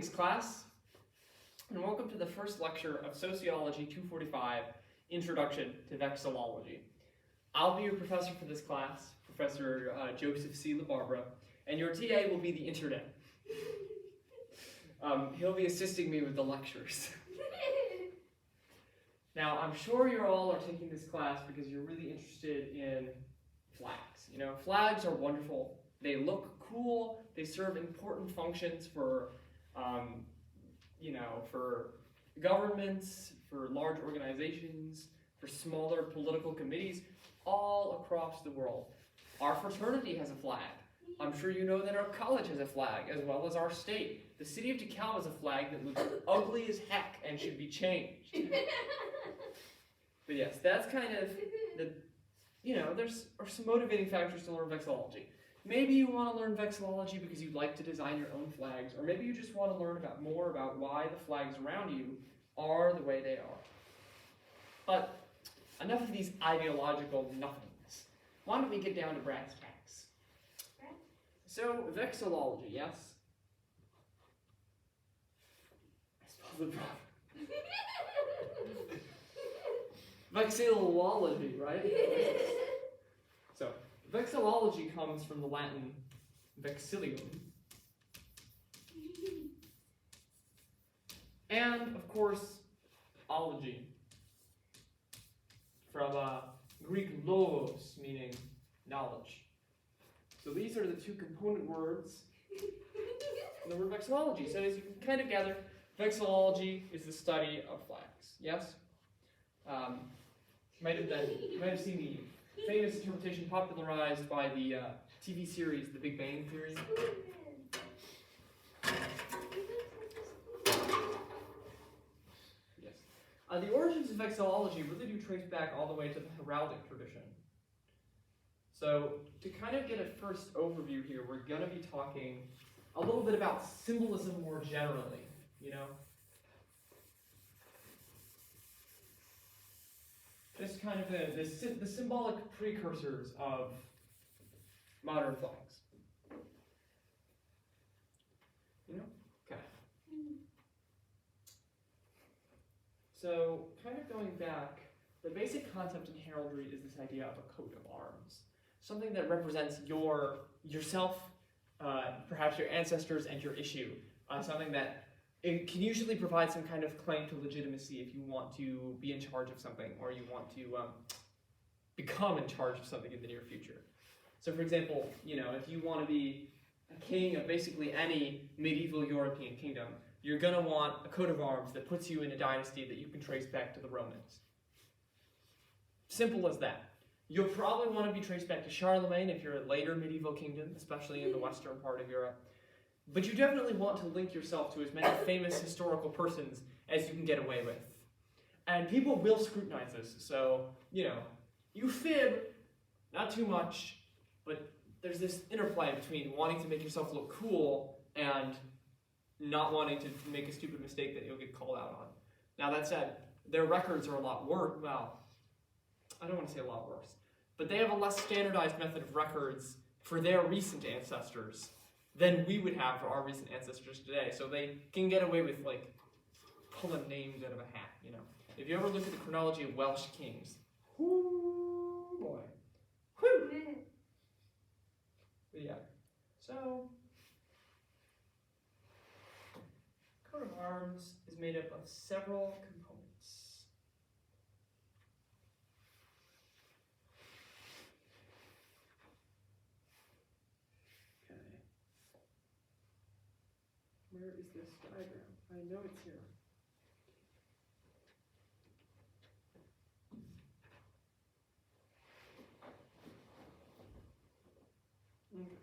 Greetings, class, and welcome to the first lecture of Sociology 245, Introduction to Vexillology. I'll be your professor for this class, Professor Joseph C. LaBarbera, and your TA will be the internet. He'll be assisting me with the lectures. Now, I'm sure you all are taking this class because you're really interested in flags. You know, flags are wonderful. They look cool. They serve important functions for, for governments, for large organizations, for smaller political committees, all across the world. Our fraternity has a flag. I'm sure you know that our college has a flag, as well as our state. The city of DeKalb has a flag that looks ugly as heck and should be changed. But yes, that's kind of there's some motivating factors to learn vexillology. Maybe you want to learn vexillology because you'd like to design your own flags, or maybe you just want to learn more about why the flags around you are the way they are. But enough of these ideological nothings. Why don't we get down to brass tacks? So, vexillology, yes? I spelled it wrong. Vexillology, right? So, vexillology comes from the Latin vexillium. And, of course, ology, from Greek logos, meaning knowledge. So these are the two component words in the word vexillology. So as you can kind of gather, vexillology is the study of flags. Yes? You might have seen the famous interpretation popularized by the TV series The Big Bang Theory. Yes. The origins of vexillology really do trace back all the way to the heraldic tradition. So to kind of get a first overview here, we're going to be talking a little bit about symbolism more generally, Just kind of the symbolic precursors of modern flags. Okay. So, kind of going back, the basic concept in heraldry is this idea of a coat of arms. Something that represents yourself, perhaps your ancestors, and your issue. Something that it can usually provide some kind of claim to legitimacy if you want to be in charge of something, or you want to become in charge of something in the near future. So for example, if you want to be a king of basically any medieval European kingdom, you're going to want a coat of arms that puts you in a dynasty that you can trace back to the Romans. Simple as that. You'll probably want to be traced back to Charlemagne if you're a later medieval kingdom, especially in the western part of Europe. But you definitely want to link yourself to as many famous historical persons as you can get away with. And people will scrutinize this, so, you fib, not too much, but there's this interplay between wanting to make yourself look cool and not wanting to make a stupid mistake that you'll get called out on. Now that said, their records are a lot worse, well, I don't want to say a lot worse, but they have a less standardized method of records for their recent ancestors than we would have for our recent ancestors today. So they can get away with, pulling names out of a hat, If you ever look at the chronology of Welsh kings, whoo, boy. Whoo! But yeah, so, coat of arms is made up of several components. Where is this diagram? I know it's here. Okay.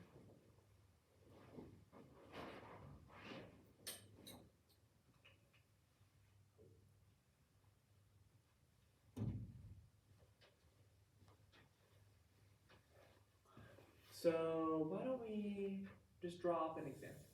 So why don't we just draw up an example,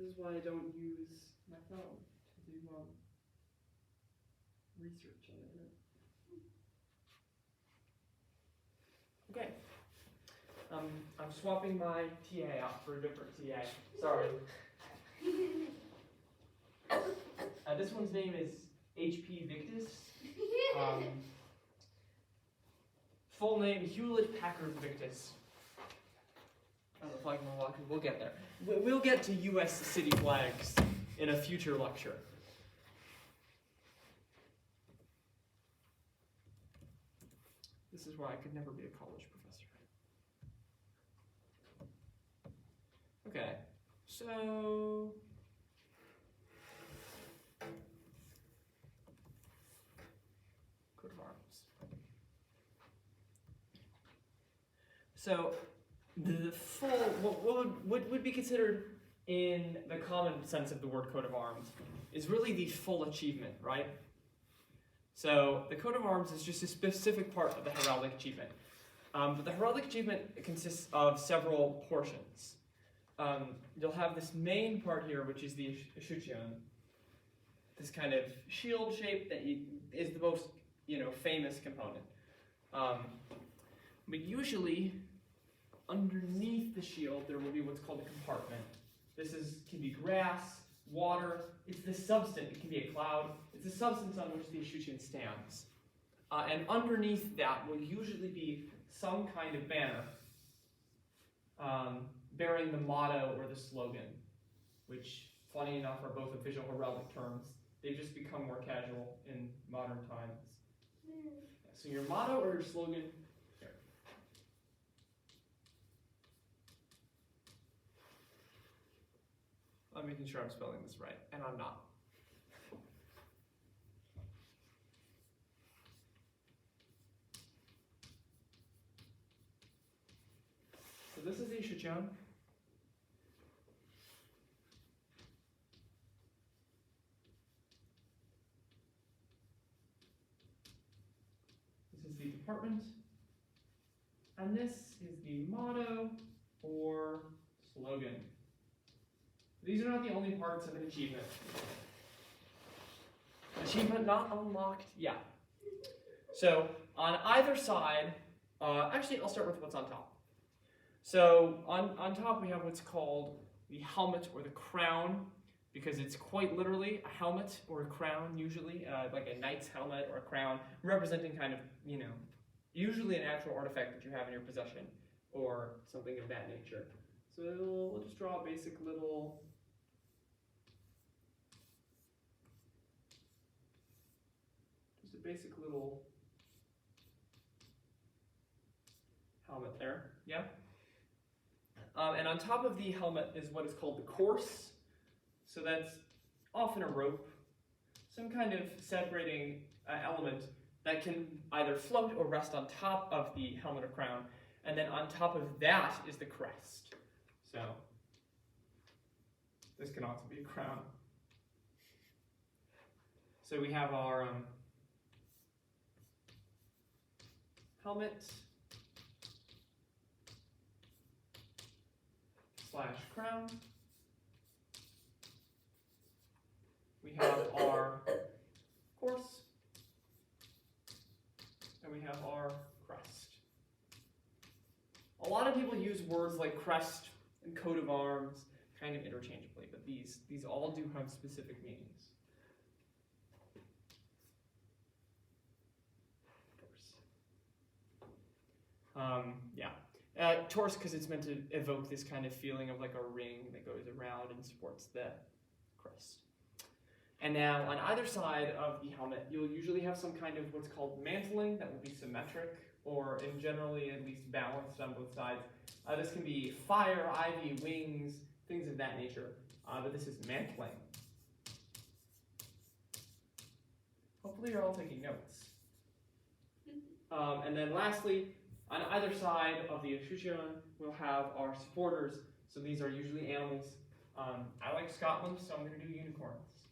This is why I don't use my phone to do research on the internet. Okay. I'm swapping my TA out for a different TA. Sorry. This one's name is HP Victus. Full name Hewlett-Packard Victus. I don't know if I can unlock it. We'll get there. We'll get to U.S. city flags in a future lecture. This is why I could never be a college professor. Okay, so coat of arms. So the full, what would be considered in the common sense of the word coat of arms is really the full achievement, right? So the coat of arms is just a specific part of the heraldic achievement. But the heraldic achievement consists of several portions. You'll have this main part here, which is the escutcheon, this kind of shield shape that is the most, famous component. But usually, underneath the shield, there will be what's called a compartment. This can be grass, water. It's the substance. It can be a cloud. It's the substance on which the escutcheon stands. And underneath that will usually be some kind of banner bearing the motto or the slogan, which, funny enough, are both official heraldic terms. They've just become more casual in modern times. So your motto or your slogan, here. I'm making sure I'm spelling this right, and I'm not. So this is the escutcheon. This is the department. And this is the motto or slogan. These are not the only parts of an achievement. Achievement not unlocked yet. So on either side, actually I'll start with what's on top. So on top we have what's called the helmet or the crown, because it's quite literally a helmet or a crown, usually, like a knight's helmet or a crown, representing kind of, usually an actual artifact that you have in your possession or something of that nature. So we'll just draw a basic little helmet there, yeah? And on top of the helmet is what is called the course. So that's often a rope, some kind of separating element that can either float or rest on top of the helmet or crown. And then on top of that is the crest. So this can also be a crown. So we have our helmet / crown. We have our course, and we have our crest. A lot of people use words like crest and coat of arms kind of interchangeably, but these all do have specific meanings. Torse because it's meant to evoke this kind of feeling of like a ring that goes around and supports the crest. And now on either side of the helmet, you'll usually have some kind of what's called mantling that will be symmetric, or in generally at least balanced on both sides. This can be fire, ivy, wings, things of that nature, but this is mantling. Hopefully you're all taking notes. And then lastly, on either side of the escutcheon, we'll have our supporters. So these are usually animals. I like Scotland, so I'm going to do unicorns.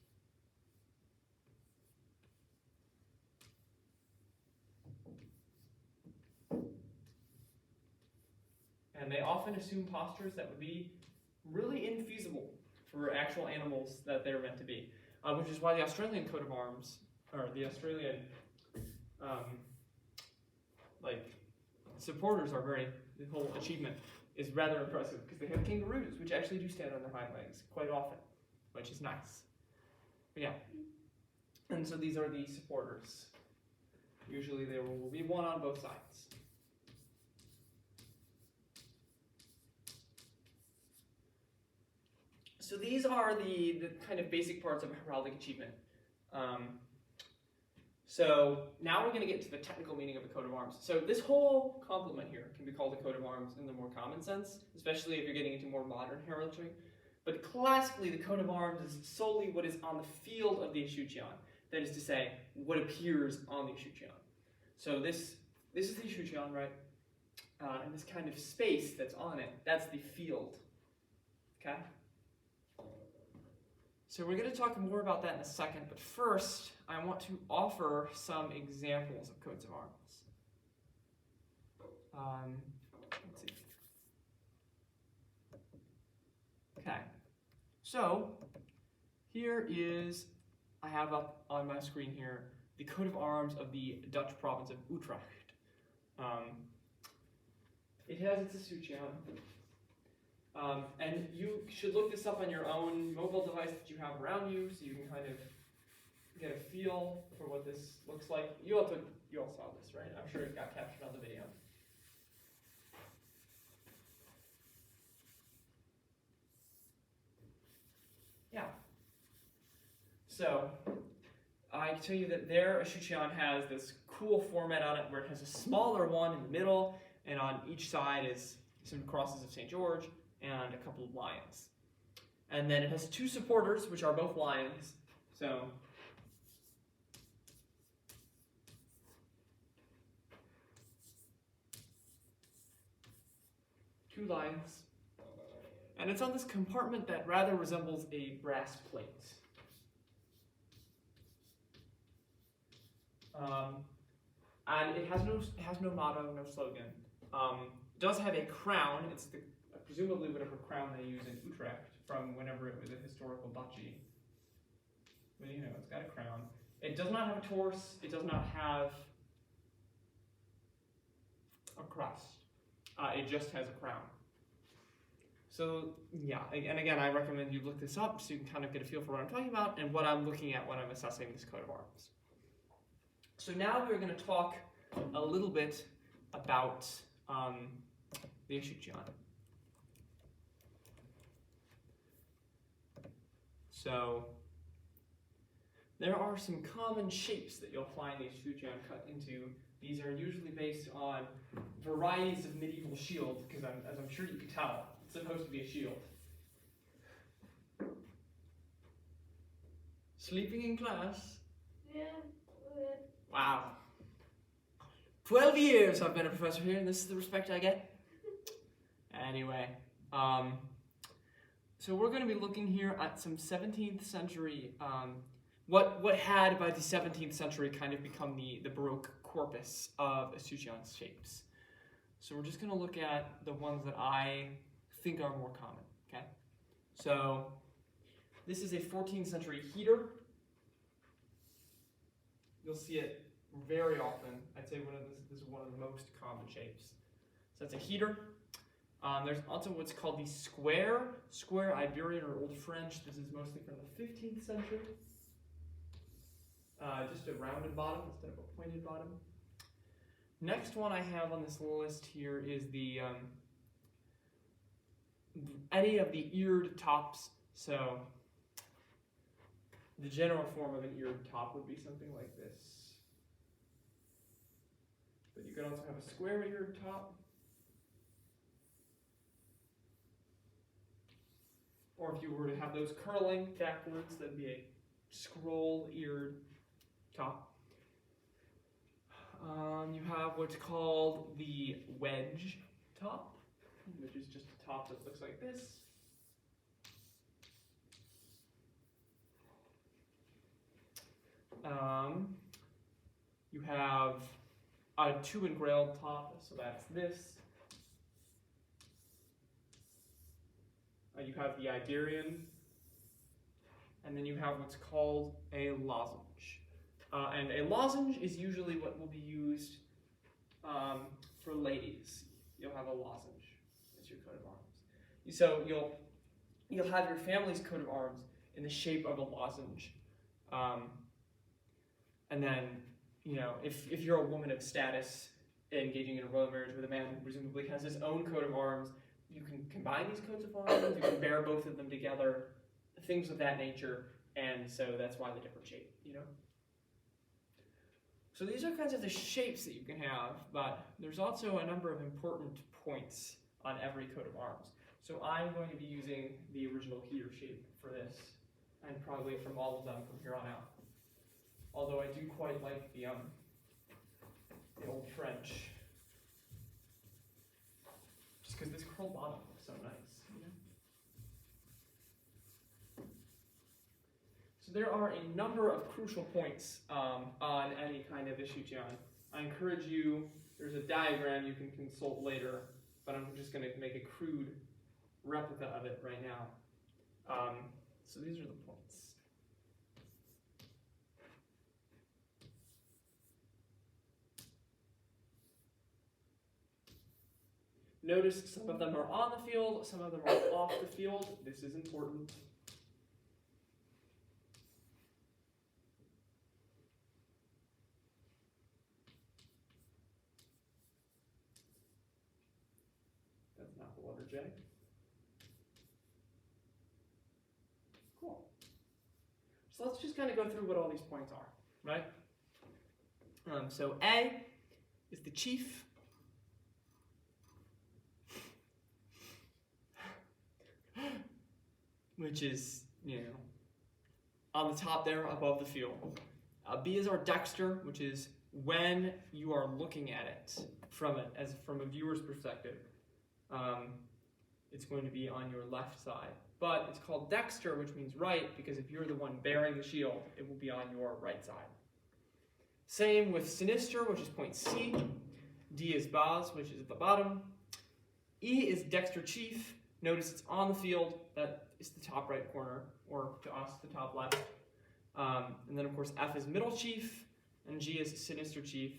And they often assume postures that would be really infeasible for actual animals that they're meant to be, which is why the Australian coat of arms, or the Australian supporters are the whole achievement is rather impressive because they have kangaroos, which actually do stand on their hind legs quite often, which is nice. But yeah, and so these are the supporters. Usually there will be one on both sides. So these are the kind of basic parts of a heraldic achievement. So now we're going to get to the technical meaning of a coat of arms. So this whole complement here can be called a coat of arms in the more common sense, especially if you're getting into more modern heraldry. But classically, the coat of arms is solely what is on the field of the escutcheon. That is to say, what appears on the escutcheon. So this is the escutcheon, right? And this kind of space that's on it, that's the field. Okay? So we're going to talk more about that in a second, but first I want to offer some examples of coats of arms. Let's see. Okay, so here is, I have up on my screen here, the coat of arms of the Dutch province of Utrecht. It has its escutcheon. And you should look this up on your own mobile device that you have around you, so you can kind of get a feel for what this looks like. You all saw this, right? I'm sure it got captured on the video. Yeah. So I can tell you that their escutcheon has this cool format on it where it has a smaller one in the middle, and on each side is some crosses of St. George and a couple of lions. And then it has two supporters, which are both lions. So two lions. And it's on this compartment that rather resembles a brass plate. And it has no motto, no slogan. It does have a crown. It's presumably whatever crown they use in Utrecht from whenever it was a historical duchy. But you know, it's got a crown. It does not have a torse. It does not have a crest. It just has a crown. So yeah, and again, I recommend you look this up so you can kind of get a feel for what I'm talking about and what I'm looking at when I'm assessing this coat of arms. So now we're going to talk a little bit about the escutcheon. So there are some common shapes that you'll find the escutcheon cut into. These are usually based on varieties of medieval shields, because as I'm sure you can tell, it's supposed to be a shield. Sleeping in class? Yeah. Wow. 12 years I've been a professor here, and this is the respect I get. Anyway, so we're going to be looking here at some 17th century, what had by the 17th century kind of become the Baroque corpus of escutcheon shapes. So we're just going to look at the ones that I think are more common, okay? So this is a 14th century heater. You'll see it very often. I'd say this is one of the most common shapes. So that's a heater. There's also what's called the square Iberian or Old French. This is mostly from the 15th century. Just a rounded bottom instead of a pointed bottom. Next one I have on this list here is the any of the eared tops. So the general form of an eared top would be something like this. But you could also have a square eared top. Or if you were to have those curling backwards, that'd be a scroll eared top. You have what's called the wedge top, which is just a top that looks like this. You have a two engrailed top, so that's this. You have the Iberian and then you have what's called a lozenge. And a lozenge is usually what will be used for ladies. You'll have a lozenge as your coat of arms. So you'll have your family's coat of arms in the shape of a lozenge. And then, if you're a woman of status engaging in a royal marriage with a man who presumably has his own coat of arms, you can combine these coats of arms, you can bear both of them together, things of that nature, and so that's why the different shape, So these are kinds of the shapes that you can have, but there's also a number of important points on every coat of arms. So I'm going to be using the original heater shape for this, and probably from all of them from here on out. Although I do quite like the old French, just because this curl bottom looks so nice. So there are a number of crucial points on any kind of escutcheon. I encourage you, there's a diagram you can consult later, but I'm just going to make a crude replica of it right now. So these are the points. Notice some of them are on the field, some of them are off the field. This is important. That's not the letter J. Cool. So let's just kind of go through what all these points are, right? So A is the chief. Which is, on the top there above the field. B is our dexter, which is when you are looking at it from a viewer's perspective. It's going to be on your left side. But it's called dexter, which means right, because if you're the one bearing the shield, it will be on your right side. Same with sinister, which is point C. D is bas, which is at the bottom. E is dexter chief. Notice it's on the field. That is the top right corner, or to us, the top left. And then, of course, F is middle chief, and G is sinister chief.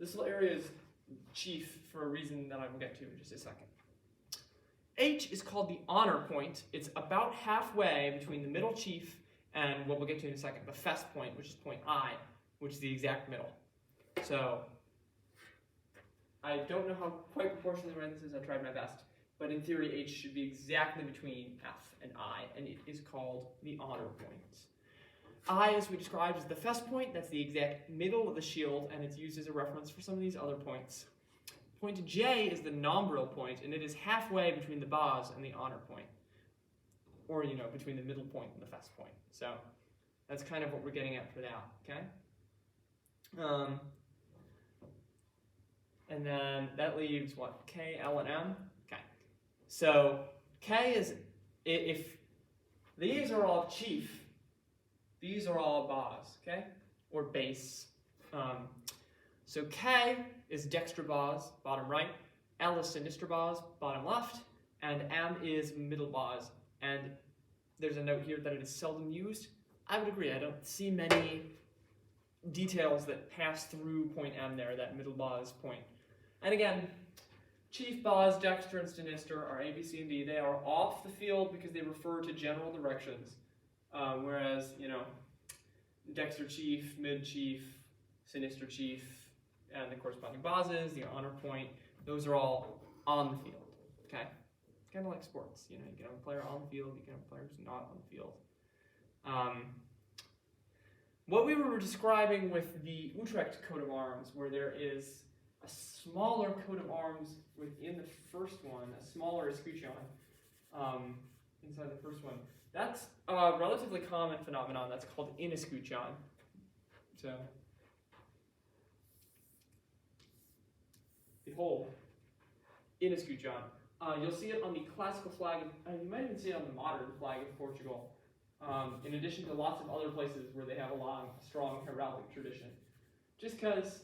This little area is chief for a reason that I will get to in just a second. H is called the honor point. It's about halfway between the middle chief and what we'll get to in a second, the fess point, which is point I, which is the exact middle. So I don't know how quite proportionally right this is. I tried my best. But in theory, H should be exactly between F and I, and it is called the honor point. I, as we described, is the fess point. That's the exact middle of the shield, and it's used as a reference for some of these other points. Point J is the nombril point, and it is halfway between the bas and the honor point. Or, between the middle point and the fess point. So that's kind of what we're getting at for now, okay? And then that leaves, what, K, L, and M? Okay. So K is, if these are all chief, these are all bas, okay? Or base. So K is dexter bas, bottom right. L is sinister bas, bottom left. And M is middle bas. And there's a note here that it is seldom used. I would agree. I don't see many details that pass through point M there, that middle bas point. And again, chief, bas, dexter, and sinister are A, B, C, and D. They are off the field because they refer to general directions. Whereas, dexter chief, mid chief, sinister chief, and the corresponding bases, the honor point, those are all on the field, okay? It's kind of like sports, you can have a player on the field, you can have a player who's not on the field. What we were describing with the Utrecht coat of arms, where there is a smaller coat of arms within the first one, a smaller escutcheon inside the first one, that's a relatively common phenomenon. That's called inescutcheon. So, behold, inescutcheon. You'll see it on the classical flag, you might even see it on the modern flag of Portugal, in addition to lots of other places where they have a strong heraldic tradition. Just because,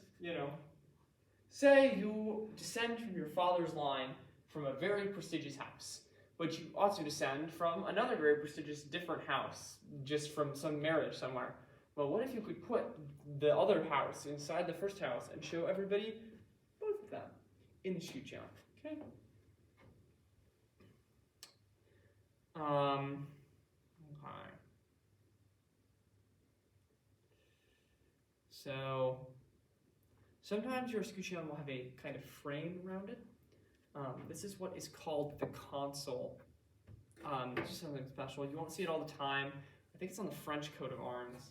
say you descend from your father's line from a very prestigious house. but you also descend from another very prestigious different house, just from some marriage somewhere. Well, what if you could put the other house inside the first house and show everybody both of them in the Shuqiang? Okay. Okay. So sometimes your Shuqiang will have a kind of frame around it. This is what is called the console. This is something special. You won't see it all the time. I think it's on the French coat of arms.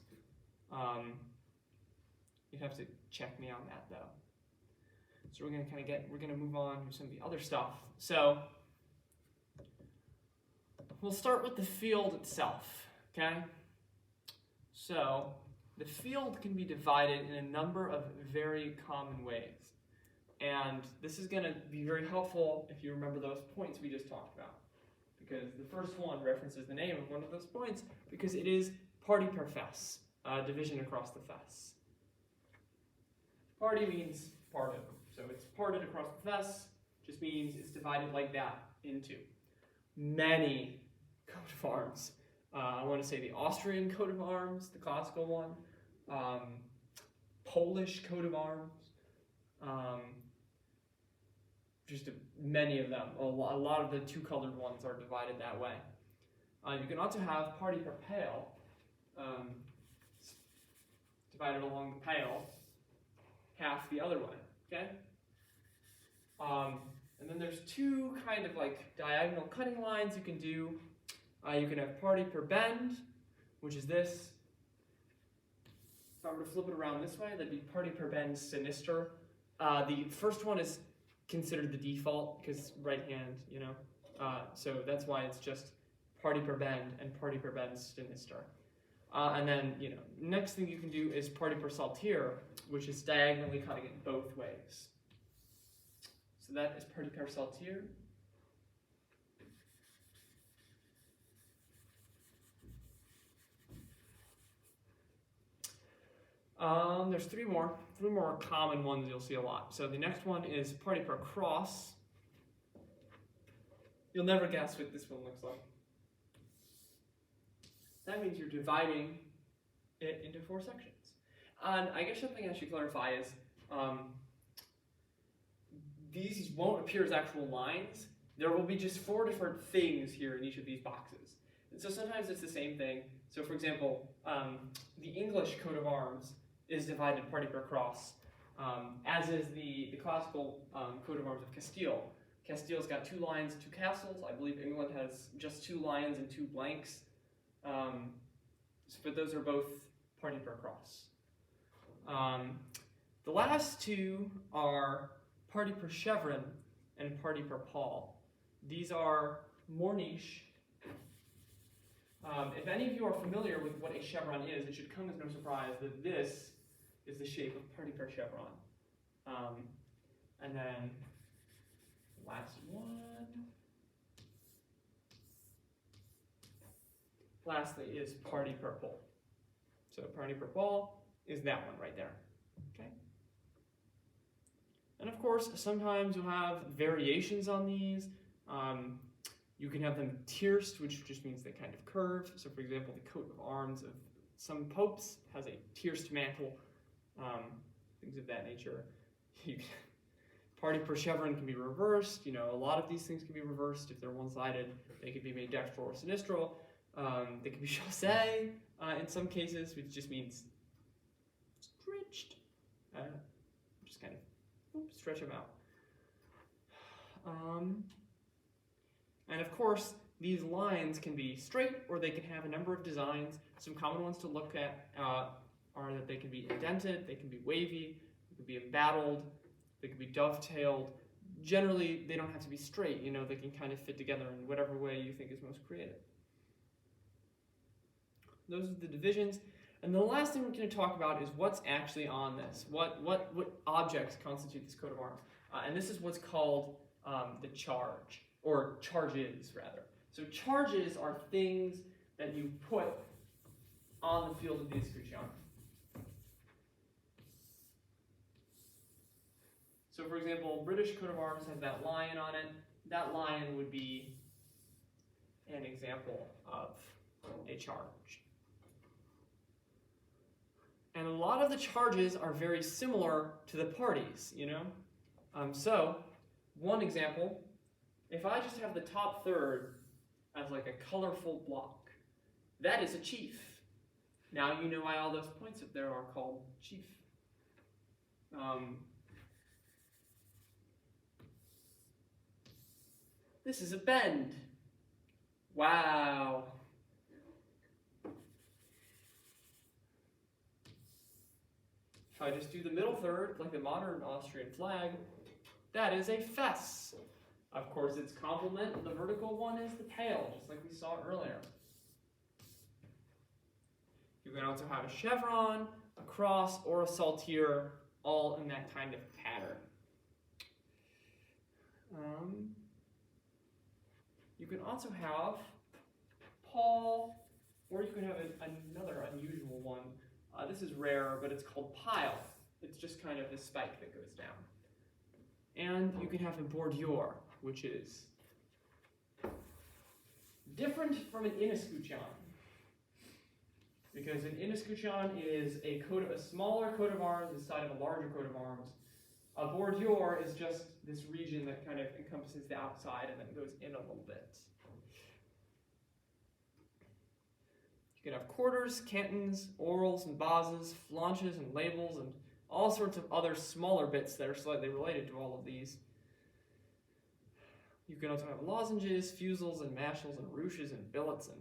You'd have to check me on that though. So we're gonna move on to some of the other stuff. So we'll start with the field itself, okay? So the field can be divided in a number of very common ways. And this is gonna be very helpful if you remember those points we just talked about. Because the first one references the name of one of those points because it is party per fess, division across the fess. Party means parted, so it's parted across the fess, just means it's divided like that into many coat of arms. I want to say the Austrian coat of arms, the classical one, Polish coat of arms, many of them. A lot of the two-colored ones are divided that way. You can also have party per pale, divided along the pale, half the other way, okay? And then there's two kind of like diagonal cutting lines you can do. You can have party per bend, which is this. If I were to flip it around this way, that'd be party per bend sinister. The first one is considered the default because right hand, you know. So that's why it's just party per bend and party per bend sinister. And then, you know, next thing you can do is party per saltire, which is diagonally cutting it both ways. So that is party per saltire. There's three more common ones you'll see a lot. So the next one is party per cross. You'll never guess what this one looks like. That means you're dividing it into 4 sections. And I guess something I should clarify is these won't appear as actual lines. There will be just 4 different things here in each of these boxes. And so sometimes it's the same thing. So for example, the English coat of arms is divided party per cross, as is the classical coat of arms of Castile. Castile's got 2 lions, 2 castles. I believe England has just 2 lions and 2 blanks. But those are both party per cross. The last 2 are party per chevron and party per pall. These are more niche. If any of you are familiar with what a chevron is, it should come as no surprise that this is the shape of party per chevron. And then last one. Lastly is party per pole. So party per pole is that one right there. Okay. And of course, sometimes you'll have variations on these. You can have them tierced, which just means they kind of curve. So for example, the coat of arms of some popes has a tierced mantle, things of that nature. Party per chevron can be reversed. You know, a lot of these things can be reversed. If they're one-sided, they can be made dextral or sinistral. They can be chassé in some cases, which just means stretched. Just kind of stretch them out. And of course, these lines can be straight or they can have a number of designs. Some common ones to look at are that they can be indented, they can be wavy, they can be embattled, they can be dovetailed. Generally, they don't have to be straight, you know, they can kind of fit together in whatever way you think is most creative. Those are the divisions. And the last thing we're going to talk about is what's actually on this. What objects constitute this coat of arms? And this is what's called the charge, or charges, rather. So charges are things that you put on the field of the escutcheon. So for example, British coat of arms has that lion on it. That lion would be an example of a charge. And a lot of the charges are very similar to the parties, you know? So, one example, if I just have the top third as like a colorful block, that is a chief. Now you know why all those points up there are called chief. This is a bend. Wow. If I just do the middle third, like the modern Austrian flag, that is a fess. Of course, its complement, the vertical one, is the tail, just like we saw earlier. You can also have a chevron, a cross, or a saltire, all in that kind of pattern. You can also have Paul, or you can have another unusual one. This is rare, but it's called pile. It's just kind of a spike that goes down. And you can have a bordure, which is different from an inescutcheon. Because an inescutcheon is a smaller coat of arms inside of a larger coat of arms. A bordure is just this region that kind of encompasses the outside and then goes in a little bit. You can have quarters, cantons, orals and bases, flanches and labels, and all sorts of other smaller bits that are slightly related to all of these. You can also have lozenges, fusils, and mashals, and ruches, and billets, and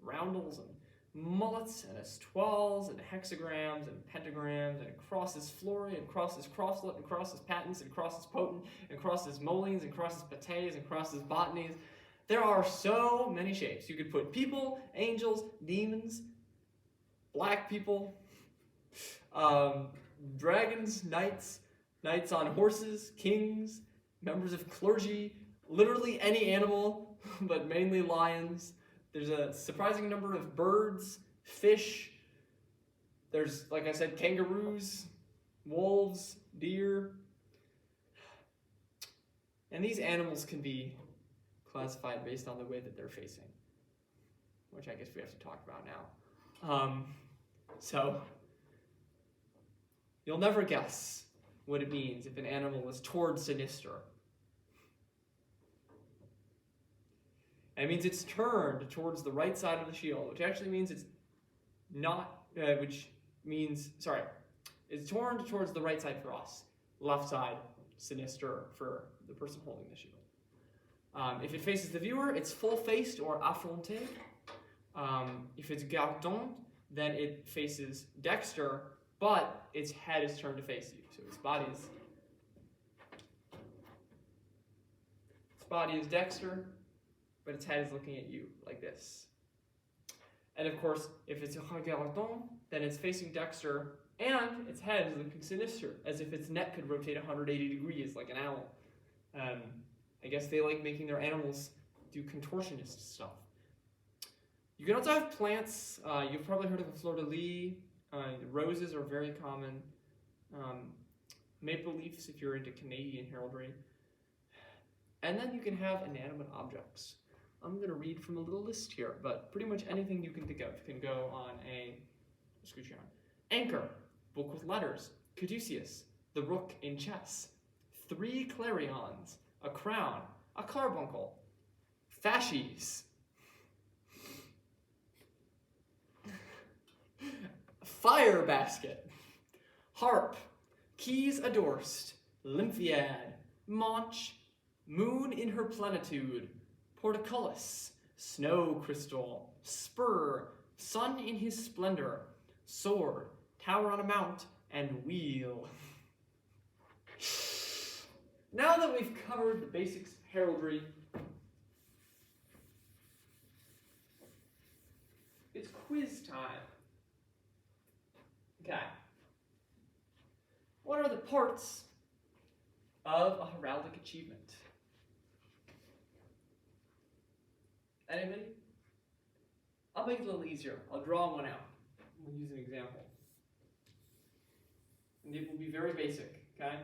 roundels, and mullets, and estoiles, and hexagrams, and pentagrams, and crosses flory, and crosses crosslet, and crosses patents, and crosses potent, and crosses molines, and crosses pates, and crosses botanies. There are so many shapes. You could put people, angels, demons, black people, dragons, knights, knights on horses, kings, members of clergy, literally any animal, but mainly lions. There's a surprising number of birds, fish. There's, like I said, kangaroos, wolves, deer. And these animals can be classified based on the way that they're facing, which I guess we have to talk about now. So, you'll never guess what it means if an animal is toward sinister. It means it's turned towards the right side of the shield, which actually means it's not, it's turned towards the right side for us. Left side, sinister for the person holding the shield. If it faces the viewer, it's full-faced or affronté. If it's gardant, then it faces dexter, but its head is turned to face you. So its body is dexter, but its head is looking at you like this. And of course, if it's regardant, then it's facing dexter, and its head is looking sinister, as if its neck could rotate 180 degrees like an owl. I guess they like making their animals do contortionist stuff. You can also have plants. You've probably heard of a fleur-de-lis. Roses are very common. Maple leaves if you're into Canadian heraldry. And then you can have inanimate objects. I'm going to read from a little list here, but pretty much anything you can think of can go on a escutcheon. Anchor, book with letters. Caduceus, the rook in chess. 3 clarions, a crown, a carbuncle. Fasces. Fire basket. Harp, keys adorced. Lymphiad, maunch, moon in her plenitude. Portcullis, snow crystal, spur, sun in his splendor, sword, tower on a mount, and wheel. Now that we've covered the basics of heraldry, it's quiz time. Okay. What are the parts of a heraldic achievement? Anybody? I'll make it a little easier. I'll draw one out. We'll use an example. And it will be very basic, okay?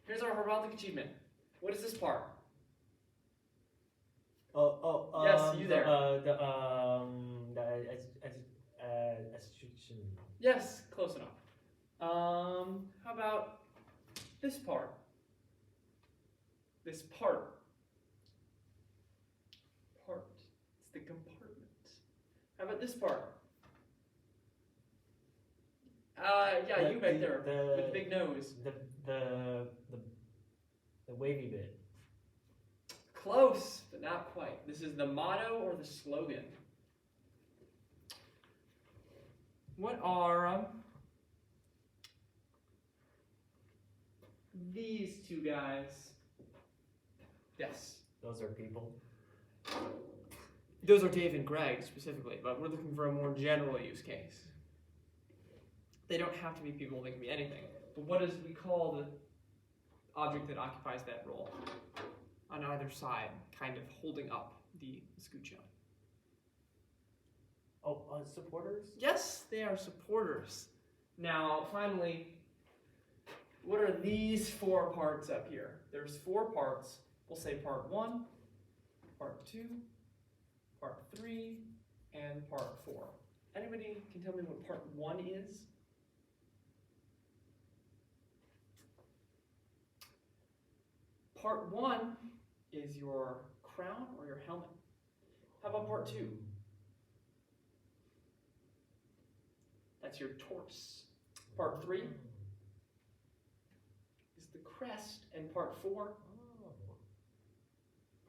Here's our heraldic achievement. What is this part? Yes, you there. Institution. Yes, close enough. How about this part? This part. It's the compartment. How about this part? Yeah, you right there with the big nose. The wavy bit. Close, but not quite. This is the motto or the slogan. What are these two guys? Yes. Those are people. Those are Dave and Greg specifically, but we're looking for a more general use case. They don't have to be people, they can be anything. But what we call the object that occupies that role? On either side, kind of holding up the escutcheon. Supporters? Yes, they are supporters. Now, finally, what are these 4 parts up here? There's 4 parts. We'll say part 1, part 2, part 3, and part 4. Anybody can tell me what part 1 is? Part 1 is your crown or your helmet. How about part 2? That's your torse. Part 3 is the crest, and part 4?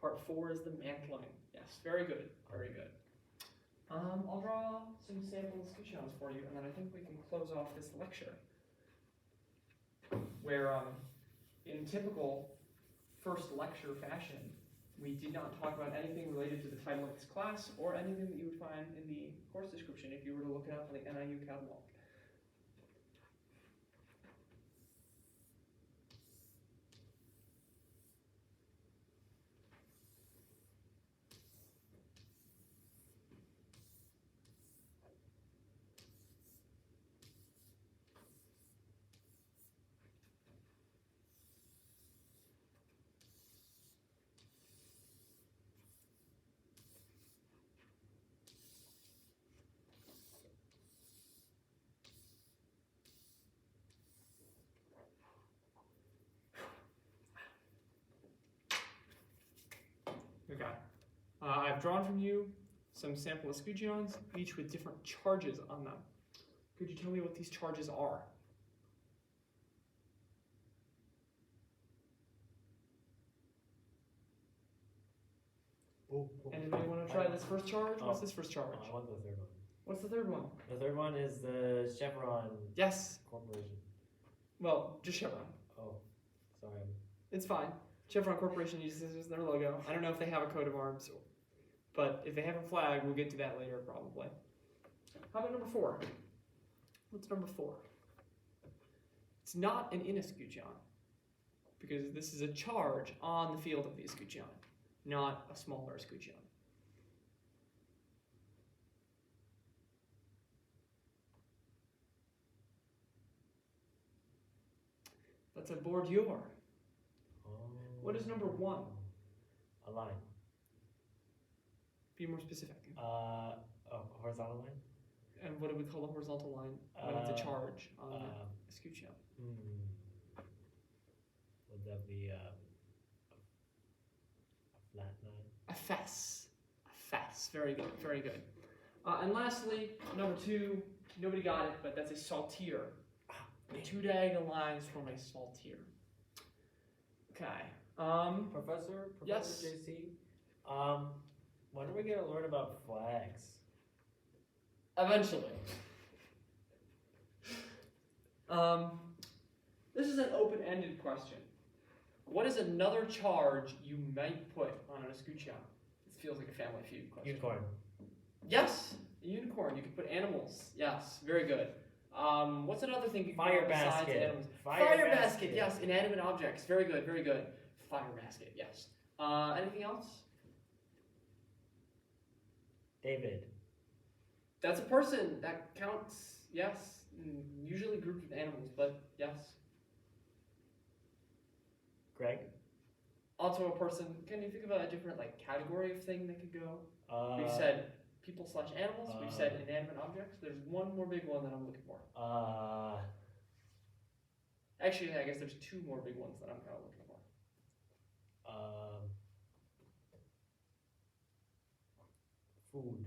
Part 4 is the mantling. Yes, very good, very good. I'll draw some sample escutcheons for you, and then I think we can close off this lecture. Where, in typical first lecture fashion, we did not talk about anything related to the title of this class or anything that you would find in the course description if you were to look it up on the NIU catalog. Okay. I've drawn from you some sample escutcheons, each with different charges on them. Could you tell me what these charges are? Anybody want to try this first charge? What's this first charge? I want the third one. What's the third one? The third one is the Chevron Yes. Corporation. Well, just Chevron. Oh, sorry. It's fine. Chevron Corporation uses their logo. I don't know if they have a coat of arms, but if they have a flag, we'll get to that later probably. How about number 4? What's number 4? It's not an in escutcheon, because this is a charge on the field of the escutcheon, not a smaller escutcheon. That's a bordure. What is number 1? A line. Be more specific. A horizontal line. And what do we call a horizontal line when it's a charge on the escutcheon? Would that be a flat line? A fess. A fess. Very good. Very good. And lastly, number 2. Nobody got it, but that's a saltier. The 2 diagonal lines form a saltier. Okay. Professor Yes. JC, when are we going to learn about flags? Eventually. This is an open-ended question. What is another charge you might put on an escutcheon? This feels like a Family Feud question. Unicorn. Yes, a unicorn. You could put animals. Yes, very good. What's another thing you can Fire put besides basket. animals? Fire basket. Yes, inanimate objects. Very good, very good. Fire basket. Yes. Anything else? David. That's a person. That counts. Yes. Usually grouped with animals, but yes. Greg? Also a person. Can you think about a different like category of thing that could go? We've Uh, said people/animals. We've said inanimate objects. There's one more big one that I'm looking for. Actually, I guess there's two more big ones that I'm kind of looking for. Food.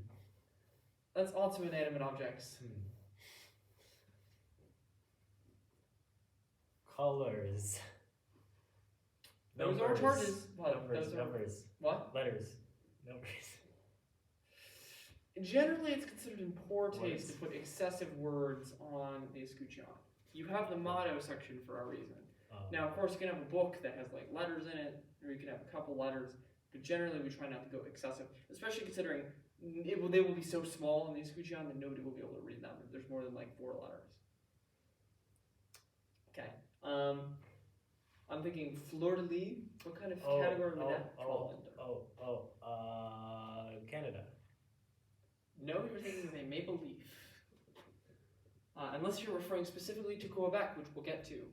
That's also inanimate objects. Colors. Those are charges. Numbers. What? Letters. Numbers. Generally, it's considered in poor taste Words. to put excessive words on the escutcheon. You have the motto section for a reason. Now, of course, you can have a book that has like letters in it, or you can have a couple letters, but generally we try not to go excessive, especially considering they will be so small in the escutcheon that nobody will be able to read them if there's more than like 4 letters. Okay. I'm thinking fleur-de-lis. What kind of category would that fall under? Canada. No, you're thinking of a maple leaf. Unless you're referring specifically to Quebec, which we'll get to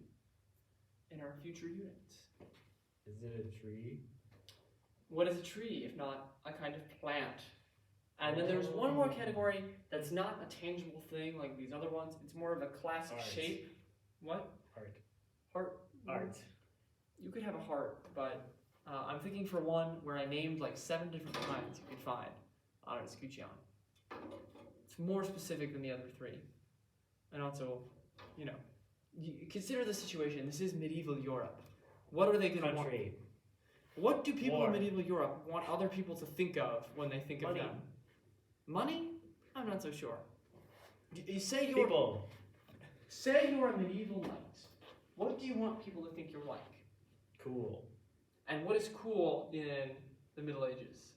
in our future units. Is it a tree? What is a tree if not a kind of plant? And then there's one more category that's not a tangible thing like these other ones. It's more of a classic shape. What? Art. Heart. Art. You could have a heart, but I'm thinking for one where I named like 7 different kinds you could find on an escutcheon. It's more specific than the other 3. And also, you know, consider the situation. This is medieval Europe. What are they going to want? What do people in medieval Europe want other people to think of when they think of them? Money? I'm not so sure. You say you're People. Say you're a medieval knight. What do you want people to think you're like? Cool. And what is cool in the Middle Ages?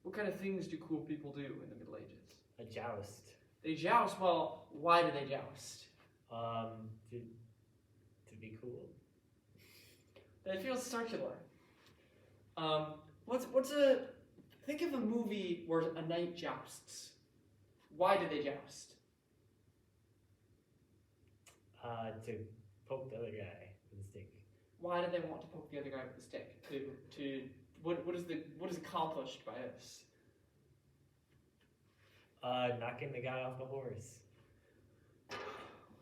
What kind of things do cool people do in the Middle Ages? A joust. They joust. Well, why do they joust? To be cool. That feels circular. Think of a movie where a knight jousts. Why do they joust? To poke the other guy with a stick. Why do they want to poke the other guy with a stick? What is accomplished by this? Knocking the guy off the horse.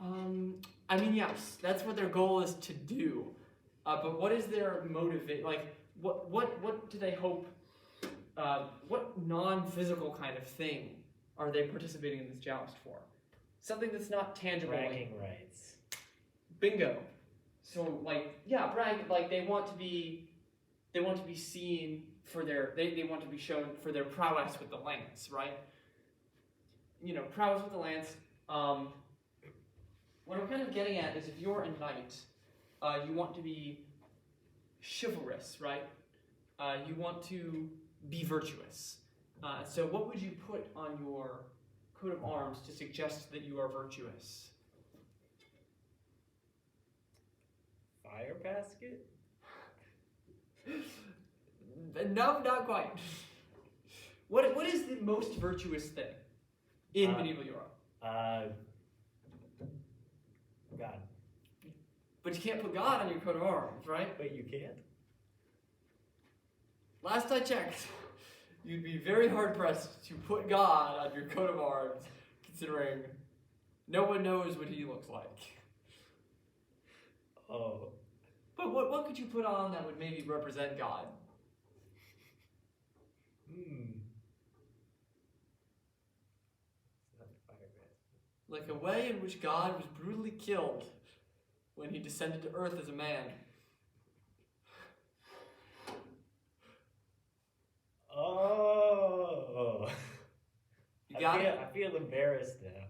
I mean, yes, that's what their goal is to do. But what is their motivate? Like, what do they hope? What non-physical kind of thing are they participating in this joust for? Something that's not tangible. Bragging rights. Bingo. So, like, yeah, like they want to be seen for they want to be shown for their prowess with the lance, right? You know, prowess with the lance. What I'm kind of getting at is if you're a knight, you want to be chivalrous, right? You want to be virtuous. So what would you put on your coat of arms to suggest that you are virtuous? Fire basket? No, not quite. What is the most virtuous thing in medieval Europe? God. But you can't put God on your coat of arms, right? Wait, you can't? Last I checked, you'd be very hard-pressed to put God on your coat of arms, considering no one knows what he looks like. Oh. But what could you put on that would maybe represent God? It's not a fire basket. Like a way in which God was brutally killed when he descended to earth as a man. Oh. You got it? I feel embarrassed now.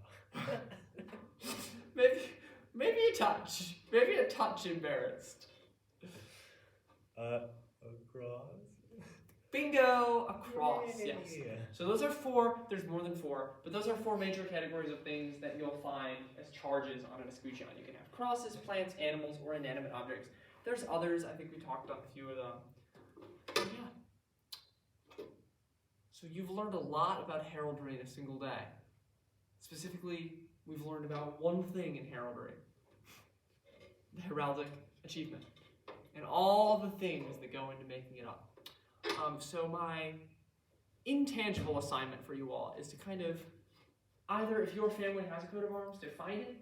Maybe a touch. Maybe a touch embarrassed. A cross. Bingo! A cross, Yay. yes. So those are 4, there's more than 4, but those are 4 major categories of things that you'll find as charges on an escutcheon. You can have crosses, plants, animals, or inanimate objects. There's others, I think we talked about a few of them. But yeah. So you've learned a lot about heraldry in a single day. Specifically, we've learned about one thing in heraldry. The heraldic achievement. and all the things that go into making it up. So my intangible assignment for you all is to kind of, either if your family has a coat of arms, define it,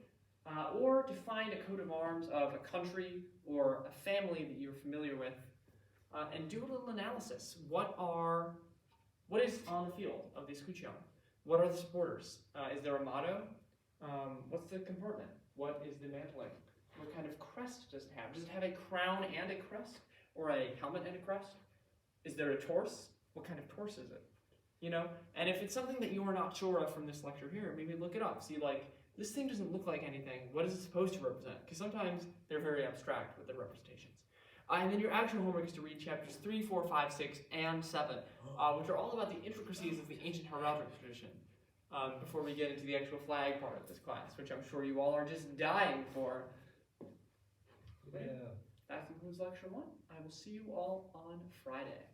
or define a coat of arms of a country or a family that you're familiar with, and do a little analysis. What is on the field of the escutcheon? What are the supporters? Is there a motto? What's the comportment? What is the mantling? What kind of crest does it have? Does it have a crown and a crest? Or a helmet and a crest? Is there a torse? What kind of torse is it? You know? And if it's something that you are not sure of from this lecture here, maybe look it up. See, like, this thing doesn't look like anything. What is it supposed to represent? Because sometimes they're very abstract with their representations. And then your actual homework is to read chapters 3, 4, 5, 6, and 7, which are all about the intricacies of the ancient heraldic tradition, before we get into the actual flag part of this class, which I'm sure you all are just dying for. Yeah. That concludes lecture 1. I will see you all on Friday.